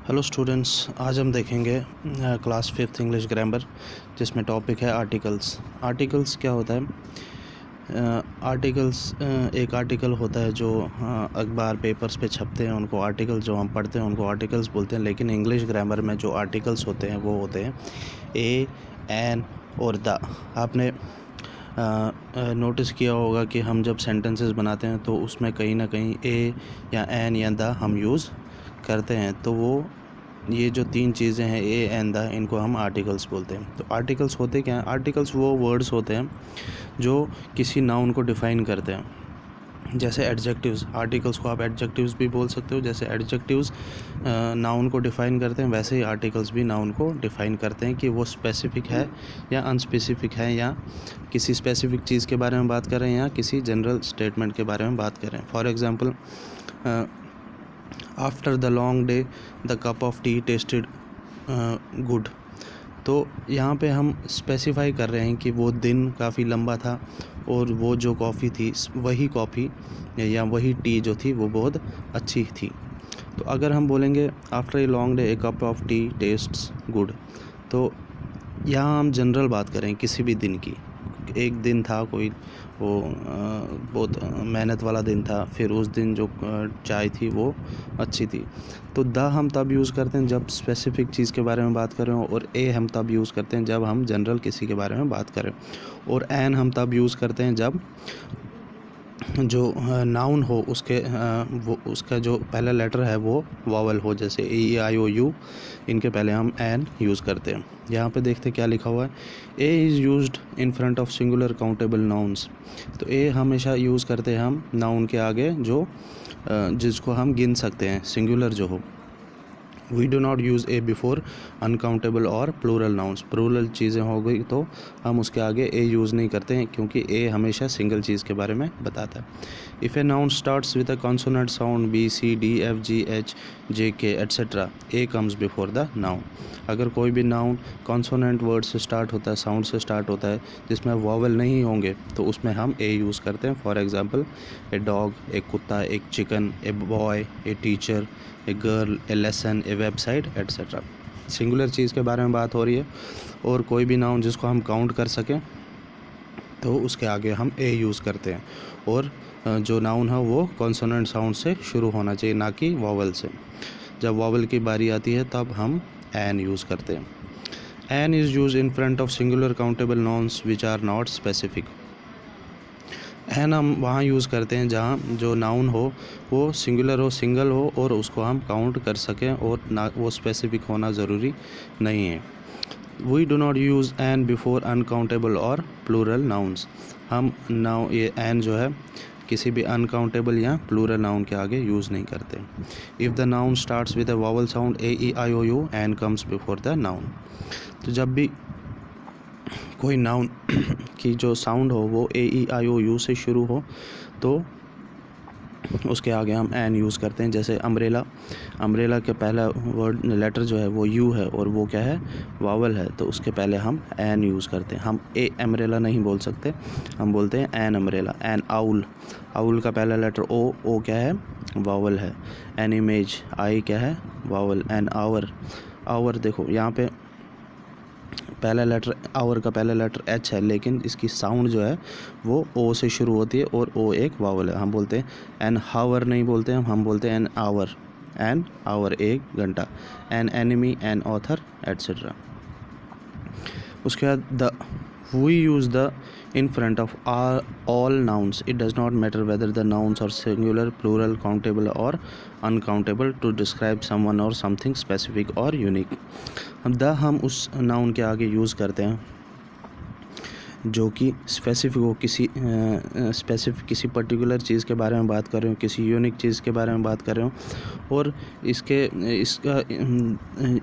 Hello students, आज हम देखेंगे क्लास 5th इंग्लिश ग्रामर, जिसमें टॉपिक है आर्टिकल्स। आर्टिकल्स क्या होता है? आर्टिकल्स एक आर्टिकल होता है जो अखबार पेपर्स पे छपते हैं, उनको आर्टिकल जो हम पढ़ते हैं उनको आर्टिकल्स बोलते हैं। लेकिन इंग्लिश ग्रामर में जो आर्टिकल्स होते हैं वो होते हैं ए, एन और द। आपने नोटिस किया होगा कि हम जब सेंटेंसेस बनाते हैं तो उसमें कहीं ना कहीं ए या एन या द हम यूज़ करते हैं। तो वो ये जो तीन चीज़ें हैं ए एन द, इनको हम आर्टिकल्स बोलते हैं। तो आर्टिकल्स होते क्या हैं? आर्टिकल्स वो वर्ड्स होते हैं जो किसी नाउन को डिफ़ाइन करते हैं। जैसे एडजेक्टिव्स, आर्टिकल्स को आप एडजेक्टिव्स भी बोल सकते हो। जैसे एडजेक्टिव्स नाउन को डिफ़ाइन करते हैं, वैसे ही आर्टिकल्स भी नाउन को डिफ़ाइन करते हैं कि वो स्पेसिफ़िक है या अनस्पेसिफ़िक है, या किसी स्पेसिफ़िक चीज़ के बारे में बात कर रहे हैं या किसी जनरल स्टेटमेंट के बारे में बात कर रहे हैं। For example, after the long day the cup of T tested good. तो यहाँ पे हम स्पेसिफाई कर रहे हैं कि वो दिन काफ़ी लंबा था और वो जो कॉफ़ी थी, वही कॉफ़ी या वही टी जो थी वो बहुत अच्छी थी। तो अगर हम बोलेंगे after a long day A cup of T tests good, तो यहाँ हम जनरल बात करें किसी भी दिन की। एक दिन था कोई, वो बहुत मेहनत वाला दिन था, फिर उस दिन जो चाय थी वो अच्छी थी। तो द हम तब यूज़ करते हैं जब स्पेसिफ़िक चीज़ के बारे में बात कर रहे हो, और ए हम तब यूज़ करते हैं जब हम जनरल किसी के बारे में बात करें, और एन हम तब यूज़ करते हैं जब जो नाउन हो उसके वो उसका जो पहला लेटर है वो वावल हो। जैसे ए ई आई ओ यू, इनके पहले हम एन यूज़ करते हैं। यहाँ पे देखते क्या लिखा हुआ है, A is used in front of singular countable nouns. तो ए हमेशा यूज़ करते हैं हम नाउन के आगे जो जिसको हम गिन सकते हैं, सिंगुलर जो हो। We do not use a before uncountable और प्लूरल नाउन्स। प्लूरल चीज़ें हो गई तो हम उसके आगे ए यूज़ नहीं करते हैं, क्योंकि ए हमेशा सिंगल चीज़ के बारे में बताता है। If a noun starts with a consonant sound B C D F G H J K etcetera, a comes before the noun. अगर कोई भी नाउन कॉन्सोनेंट वर्ड से स्टार्ट होता है, साउंड से स्टार्ट होता है, जिसमें वॉवल नहीं होंगे, तो उसमें हम ए यूज़ करते हैं। फॉर एग्ज़ाम्पल, ए डॉग, एक कुत्ता, एक chicken, a boy, a teacher, a girl, a lesson, a website etcetera. Singular चीज़ के बारे में बात हो रही है, और कोई भी नाउन जिसको हम काउंट कर सकें तो उसके आगे हम ए यूज़ करते हैं। और जो नाउन है वो कॉन्सोनेंट साउंड से शुरू होना चाहिए, ना कि वॉवल से। जब वॉवल की बारी आती है तब हम एन यूज़ करते हैं। An is use in front of singular countable nouns which are not specific. An हम वहाँ यूज़ करते हैं जहाँ जो नाउन हो वो सिंगुलर हो, सिंगल हो, और उसको हम काउंट कर सकें, और ना वो स्पेसिफिक होना ज़रूरी नहीं है। We do not use an before uncountable और प्लूरल नाउन्स। हम नाउ ये एन जो है किसी भी अनकाउंटेबल या प्लूरल नाउन के आगे यूज़ नहीं करते। If the noun starts with a vowel sound A E I O U, an comes before the noun. तो जब भी कोई नाउन की जो साउंड हो वो ए ई आई ओ यू से शुरू हो, तो उसके आगे हम एन यूज़ करते हैं। जैसे अम्ब्रेला, अम्ब्रेला के पहला वर्ड लेटर जो है वो यू है, और वो क्या है, वावल है, तो उसके पहले हम एन यूज़ करते हैं। हम ए अम्ब्रेला नहीं बोल सकते, हम बोलते हैं an umbrella. N owl, owl का पहला लेटर ओ, ओ क्या है, वावल है। एन इमेज, आई क्या है, वावल। एन आवर, आवर देखो यहाँ पे पहला लेटर, आवर का पहला लेटर एच है, लेकिन इसकी साउंड जो है वो ओ से शुरू होती है, और ओ एक वावल है। हम बोलते हैं एन हावर नहीं बोलते हैं, हम बोलते हैं एन आवर। एन आवर एक घंटा। An enemy, an author etcetera. उसके बाद the, we use the in front of all nouns. It does not matter whether the nouns are singular, plural, countable or uncountable to describe someone or something specific or unique. हम the हम उस noun के आगे use करते हैं जो कि specific हो, किसी पर्टिकुलर चीज़ के बारे में बात कर रहे हो, किसी यूनिक चीज़ के बारे में बात कर रहे हो। और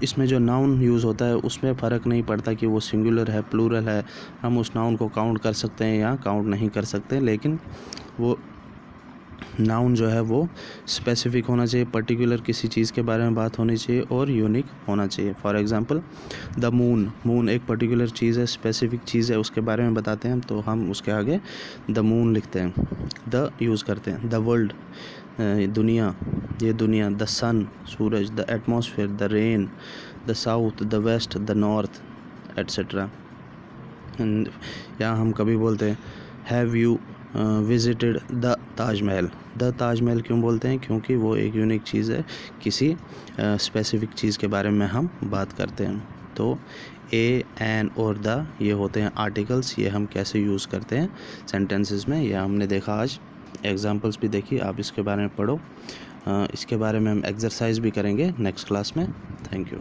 इसमें जो नाउन यूज़ होता है उसमें फ़र्क नहीं पड़ता कि वो सिंगुलर है, प्लूरल है। हम उस नाउन को काउंट कर सकते हैं या काउंट नहीं कर सकते, लेकिन वो नाउन जो है वो स्पेसिफिक होना चाहिए, पर्टिकुलर किसी चीज़ के बारे में बात होनी चाहिए, और यूनिक होना चाहिए। For example, the moon, moon एक पर्टिकुलर चीज़ है, स्पेसिफिक चीज़ है, उसके बारे में बताते हैं, तो हम उसके आगे द मून लिखते हैं, द यूज़ करते हैं। द वर्ल्ड, दुनिया, ये दुनिया, द सन, सूरज, the atmosphere, the rain, the south, the west, the north, etcetera. यहाँ हम कभी बोलते हैं have you visited the Taj Mahal. The Taj Mahal क्यों बोलते हैं? क्योंकि वो एक यूनिक चीज़ है, किसी स्पेसिफिक चीज़ के बारे में हम बात करते हैं। तो ए, एन और द ये होते हैं आर्टिकल्स, ये हम कैसे यूज़ करते हैं सेंटेंसेस में, यह हमने देखा आज। एग्जांपल्स भी देखी, आप इसके बारे में पढ़ो। इसके बारे में हम एक्सरसाइज भी करेंगे नेक्स्ट क्लास में। Thank you.